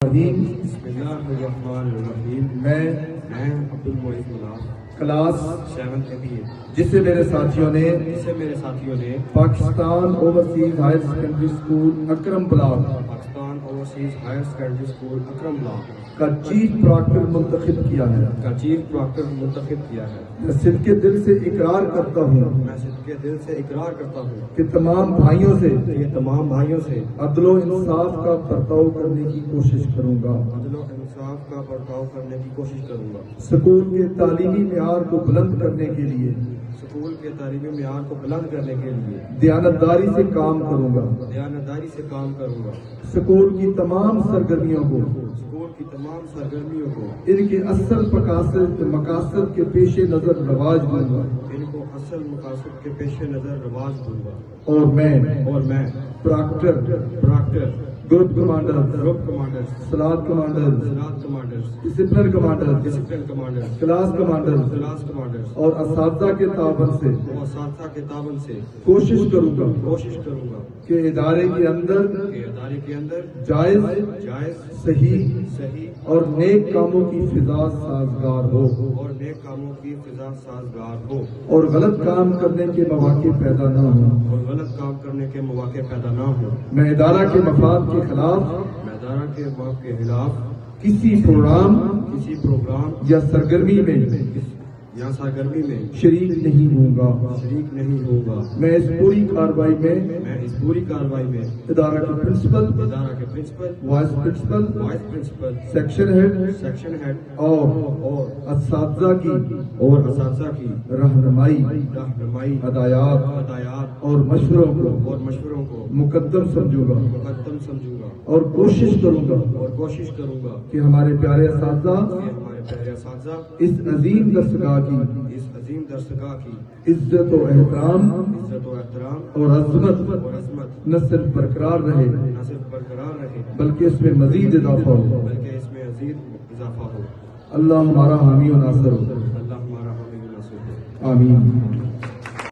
بسم اللہ الرحمن الرحیم۔ میں عبدالمعید ملاب کلاس 7 جسے میرے ساتھیوں نے Pakistan overseas higher secondary school Akram block کا چیف پراکٹر منتخب کیا ہے۔ میں صدقے دل سے اقرار کرتا ہوں کہ تمام بھائیوں سے عدل و انصاف کا برتاؤ کرنے کی کوشش کروں گا۔ سکول کے تعلیمی معیار کو بلند کرنے کے لیے دیانتداری سے کام کروں گا۔ سکول کی تمام سرگرمیوں کو ان کے اصل مقاصد کے پیش نظر رواج دوں گا۔ اور میں پراکٹر، گروپ کمانڈر، سلاد commander, discipline commander, class commander اور اساتذہ کے تعاون سے کوشش کروں گا کہ ادارے کے اندر جائز، صحیح اور نیک کاموں کی فضا سازگار ہو اور غلط کام کرنے کے مواقع پیدا نہ ہوں۔ میں ادارہ کے مفاد کے خلاف کسی پروگرام یا سرگرمی میں شریک نہیں ہوں گا۔ میں اس پوری کارروائی میں ادارہ کے principal, vice principal, section head اور اساتذہ کی رہنمائی، ہدایات اور مشوروں کو مقدم سمجھوں گا اور کوشش کروں گا کہ ہمارے پیارے اساتذہ اس عظیم درسگاہ کی عزت و احترام اور عظمت نہ صرف برقرار رہے بلکہ اس میں مزید اضافہ ہو۔ اللہ ہمارا حامی و ناصر ہو۔ آمین۔